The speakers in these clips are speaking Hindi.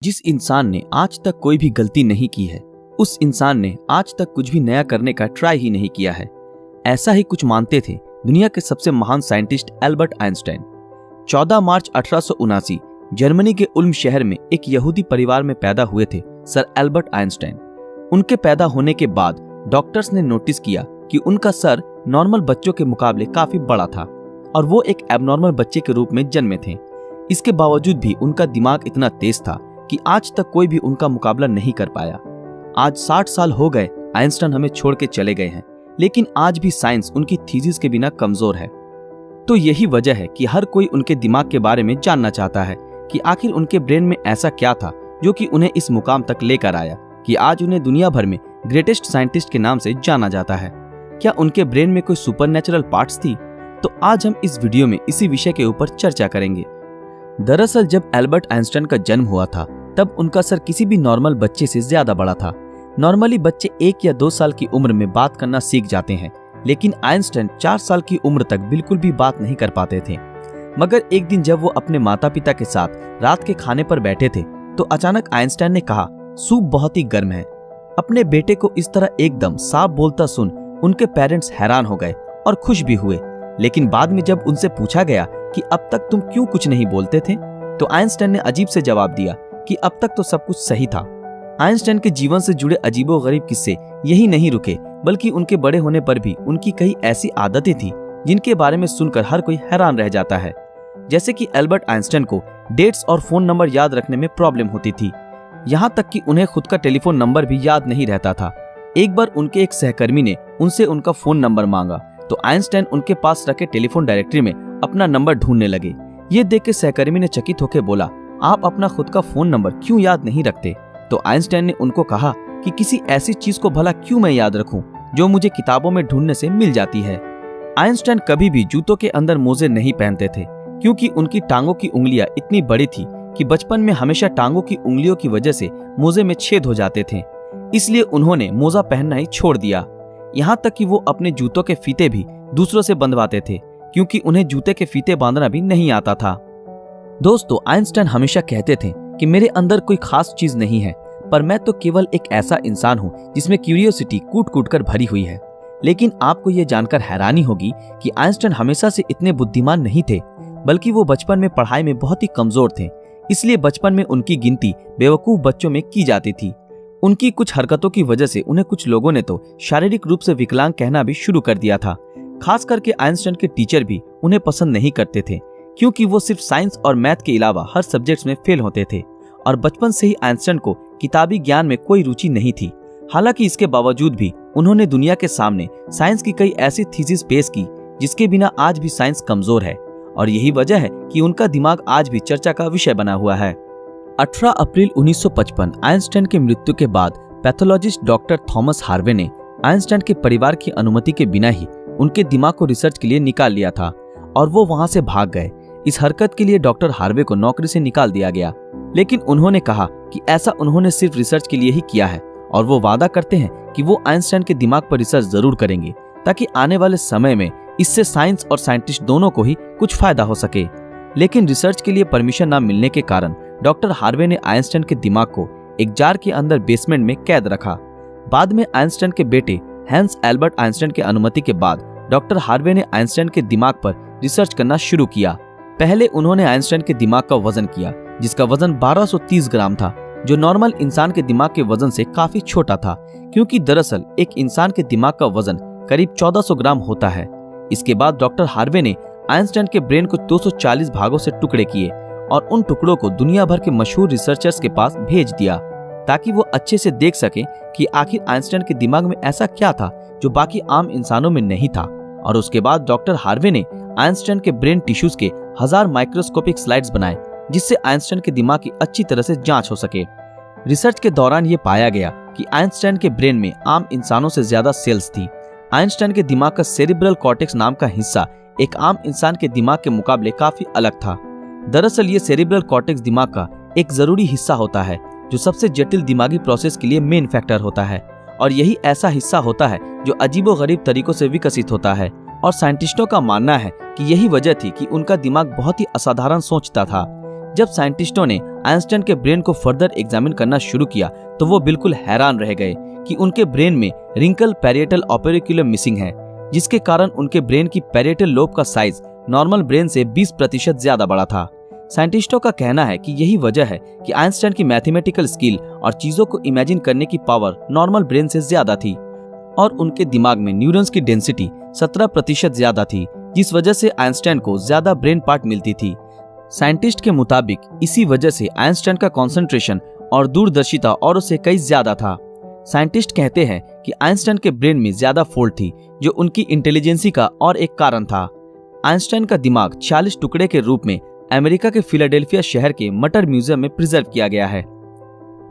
जिस इंसान ने आज तक कोई भी गलती नहीं की है, उस इंसान ने आज तक कुछ भी नया करने का ट्राई ही नहीं किया है। ऐसा ही कुछ मानते थे दुनिया के सबसे महान साइंटिस्ट एल्बर्ट आइंस्टाइन। 14 मार्च 1879 जर्मनी के उल्म शहर में एक यहूदी परिवार में पैदा हुए थे सर एल्बर्ट आइंस्टाइन। उनके पैदा होने के बाद डॉक्टर्स ने नोटिस किया कि उनका सर नॉर्मल बच्चों के मुकाबले काफी बड़ा था और वो एक एबनॉर्मल बच्चे के रूप में जन्मे थे। इसके बावजूद भी उनका दिमाग इतना तेज था कि आज तक कोई भी उनका मुकाबला नहीं कर पाया। आज 60 साल हो गए आइंस्टाइन हमें छोड़ के चले गए हैं, लेकिन आज भी साइंस उनकी थीसिस के बिना कमजोर है। तो यही वजह है कि हर कोई उनके दिमाग के बारे में जानना चाहता है कि आखिर उनके ब्रेन में ऐसा क्या था जो कि उन्हें इस मुकाम तक लेकर आया कि आज उन्हें दुनिया भर में ग्रेटेस्ट साइंटिस्ट के नाम से जाना जाता है। क्या उनके ब्रेन में कोई सुपरनैचुरल पार्ट्स थी? तो आज हम इस वीडियो में इसी विषय के ऊपर चर्चा करेंगे। दरअसल जब एल्बर्ट आइंस्टाइन का जन्म हुआ था तब उनका सर किसी भी नॉर्मल बच्चे से ज्यादा बड़ा था। नॉर्मली बच्चे 1 या 2 साल की उम्र में बात करना सीख जाते हैं, लेकिन आइंस्टाइन 4 साल की उम्र तक बिल्कुल भी बात नहीं कर पाते थे। मगर एक दिन जब वो अपने माता पिता के साथ रात के खाने पर बैठे थे तो अचानक आइंस्टाइन ने कहा, सूप बहुत ही गर्म है। अपने बेटे को इस तरह एकदम साफ बोलता सुन उनके पेरेंट्स हैरान हो गए और खुश भी हुए। लेकिन बाद में जब उनसे पूछा गया कि अब तक तुम क्यों कुछ नहीं बोलते थे, तो आइंस्टाइन ने अजीब से जवाब दिया कि अब तक तो सब कुछ सही था। आइंस्टाइन के जीवन से जुड़े अजीबोगरीब किस्से यही नहीं रुके, बल्कि उनके बड़े होने पर भी उनकी कई ऐसी आदतें थी जिनके बारे में सुनकर हर कोई हैरान रह जाता है। जैसे कि एल्बर्ट आइंस्टाइन को डेट्स और फोन नंबर याद रखने में प्रॉब्लम होती थी, यहाँ तक कि उन्हें खुद का टेलीफोन नंबर भी याद नहीं रहता था। एक बार उनके एक सहकर्मी ने उनसे उनका फोन नंबर मांगा तो आइंस्टाइन उनके पास रखे टेलीफोन डायरेक्टरी में अपना नंबर ढूंढने लगे। ये देख के सहकर्मी ने चकित होकर बोला, आप अपना खुद का फोन नंबर क्यों याद नहीं रखते? तो आइंस्टाइन ने उनको कहा कि किसी ऐसी चीज को भला क्यों मैं याद रखूं जो मुझे किताबों में ढूंढने से मिल जाती है। आइंस्टाइन कभी भी जूतों के अंदर मोजे नहीं पहनते थे, क्योंकि उनकी टांगों की उंगलियां इतनी बड़ी थी कि बचपन में हमेशा टांगों की उंगलियों की वजह से मोजे में छेद हो जाते थे। इसलिए उन्होंने मोजा पहनना ही छोड़ दिया। यहाँ तक कि वो अपने जूतों के फीते भी दूसरों से बंधवाते थे, क्योंकि उन्हें जूते के फीते बांधना भी नहीं आता था। दोस्तों, आइंस्टाइन हमेशा कहते थे कि मेरे अंदर कोई खास चीज नहीं है, पर मैं तो केवल एक ऐसा इंसान हूँ जिसमें क्यूरियोसिटी कूट कूट कर भरी हुई है। लेकिन आपको ये जानकर हैरानी होगी कि आइंस्टाइन हमेशा से इतने बुद्धिमान नहीं थे, बल्कि वो बचपन में पढ़ाई में बहुत ही कमजोर थे। इसलिए बचपन में उनकी गिनती बेवकूफ बच्चों में की जाती थी। उनकी कुछ हरकतों की वजह से उन्हें कुछ लोगों ने तो शारीरिक रूप से विकलांग कहना भी शुरू कर दिया था। खास करके आइंस्टाइन के टीचर भी उन्हें पसंद नहीं करते थे, क्योंकि वो सिर्फ साइंस और मैथ के अलावा हर सब्जेक्ट्स में फेल होते थे और बचपन से ही आइंस्टाइन को किताबी ज्ञान में कोई रुचि नहीं थी। हालांकि इसके बावजूद भी उन्होंने दुनिया के सामने साइंस की कई ऐसी थीसिस पेश की जिसके बिना आज भी साइंस कमजोर है, और यही वजह है कि उनका दिमाग आज भी चर्चा का विषय बना हुआ है। 18 अप्रैल 1955 आइंस्टाइन की मृत्यु के बाद पैथोलॉजिस्ट डॉक्टर थॉमस हार्वे ने आइंस्टाइन के परिवार की अनुमति के बिना ही उनके दिमाग को रिसर्च के लिए निकाल लिया था और वो वहां से भाग गए। इस हरकत के लिए डॉक्टर हार्वे को नौकरी से निकाल दिया गया, लेकिन उन्होंने कहा कि ऐसा उन्होंने सिर्फ रिसर्च के लिए ही किया है और वो वादा करते हैं कि वो आइंस्टाइन के दिमाग पर रिसर्च जरूर करेंगे ताकि आने वाले समय में इससे साइंस और साइंटिस्ट दोनों को ही कुछ फायदा हो सके। लेकिन रिसर्च के लिए परमिशन न मिलने के कारण डॉक्टर हार्वे ने आइंस्टाइन के दिमाग को एक जार के अंदर बेसमेंट में कैद रखा। बाद में आइंस्टाइन के बेटे हैंस एल्बर्ट आइंस्टाइन की अनुमति के बाद डॉक्टर हार्वे ने आइंस्टाइन के दिमाग पर रिसर्च करना शुरू किया। पहले उन्होंने आइंस्टाइन के दिमाग का वजन किया, जिसका वजन 1230 ग्राम था, जो नॉर्मल इंसान के दिमाग के वजन से काफी छोटा था, क्योंकि दरअसल एक इंसान के दिमाग का वजन करीब 1400 ग्राम होता है। इसके बाद डॉक्टर हार्वे ने आइंस्टाइन के ब्रेन को 240 भागों से टुकड़े किए और उन टुकड़ों को दुनिया भर के मशहूर रिसर्चर्स के पास भेज दिया ताकि वो अच्छे से देख सके कि आखिर आइंस्टाइन के दिमाग में ऐसा क्या था जो बाकी आम इंसानों में नहीं था। और उसके बाद डॉक्टर हार्वे ने आइंस्टाइन के ब्रेन टिश्यूज के 1000 माइक्रोस्कोपिक स्लाइड्स बनाए, जिससे आइंस्टाइन के दिमाग की अच्छी तरह से जांच हो सके। रिसर्च के दौरान ये पाया गया कि आइंस्टाइन के ब्रेन में आम इंसानों से ज्यादा सेल्स थी। आइंस्टाइन के दिमाग का सेरिब्रल कॉर्टेक्स नाम का हिस्सा एक आम इंसान के दिमाग के मुकाबले काफी अलग था। दरअसल ये सेरिब्रल कॉर्टेक्स दिमाग का एक जरूरी हिस्सा होता है जो सबसे जटिल दिमागी प्रोसेस के लिए मेन फैक्टर होता है, और यही ऐसा हिस्सा होता है जो अजीबोगरीब तरीकों से विकसित होता है। और साइंटिस्टों का मानना है कि यही वजह थी कि उनका दिमाग बहुत ही असाधारण सोचता था। जब साइंटिस्टों ने आइंस्टाइन के ब्रेन को फर्दर एग्जामिन करना शुरू किया तो वो बिल्कुल हैरान रह गए कि उनके ब्रेन में रिंकल पैरिएटल ओपेरिकुलम मिसिंग है, जिसके कारण उनके ब्रेन की पैरिएटल लोब का साइज नॉर्मल ब्रेन से 20% ज्यादा बड़ा था। साइंटिस्टों का कहना है कि यही वजह है कि आइंस्टाइन की मैथमेटिकल स्किल और चीजों को इमेजिन करने की पावर नॉर्मल ब्रेन से ज्यादा थी और उनके दिमाग में न्यूरॉन्स की डेंसिटी 17% ज्यादा थी, जिस वजह से आइंस्टाइन को ज्यादा ब्रेन पार्ट मिलती थी। साइंटिस्ट के मुताबिक इसी वजह से आइंस्टाइन का कंसंट्रेशन और दूरदर्शिता औरों से कई ज्यादा था। साइंटिस्ट कहते हैं कि आइंस्टाइन के ब्रेन में ज्यादा फोल्ड थी, जो उनकी इंटेलिजेंसी का और एक कारण था। आइंस्टाइन का दिमाग 46 टुकड़े के रूप में अमेरिका के फिलाडेल्फिया शहर के मटर म्यूजियम में प्रिजर्व किया गया है।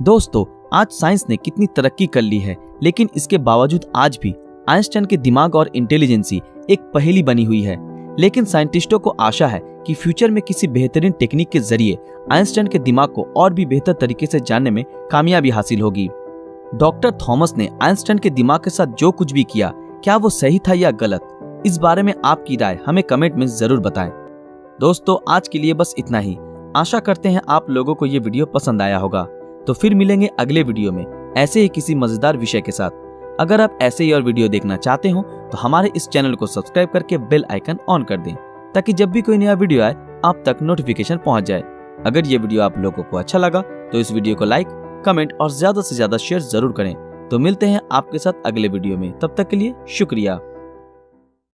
दोस्तों, आज साइंस ने कितनी तरक्की कर ली है, लेकिन इसके बावजूद आज भी आइंस्टाइन के दिमाग और इंटेलिजेंसी एक पहेली बनी हुई है। लेकिन साइंटिस्टों को आशा है कि फ्यूचर में किसी बेहतरीन टेक्निक के जरिए आइंस्टाइन के दिमाग को और भी बेहतर तरीके से जानने में कामयाबी हासिल होगी। डॉक्टर थॉमस ने आइंस्टाइन के दिमाग के साथ जो कुछ भी किया, क्या वो सही था या गलत? इस बारे में आपकी राय हमें कमेंट में जरूर बताएं। दोस्तों, आज के लिए बस इतना ही। आशा करते हैं आप लोगों को ये वीडियो पसंद आया होगा। तो फिर मिलेंगे अगले वीडियो में ऐसे ही किसी मजेदार विषय के साथ। अगर आप ऐसे ही और वीडियो देखना चाहते हो तो हमारे इस चैनल को सब्सक्राइब करके बेल आइकन ऑन कर दें, ताकि जब भी कोई नया वीडियो आए आप तक नोटिफिकेशन पहुंच जाए। अगर ये वीडियो आप लोगों को अच्छा लगा तो इस वीडियो को लाइक, कमेंट और ज्यादा से ज्यादा शेयर जरूर करें। तो मिलते हैं आपके साथ अगले वीडियो में, तब तक के लिए शुक्रिया।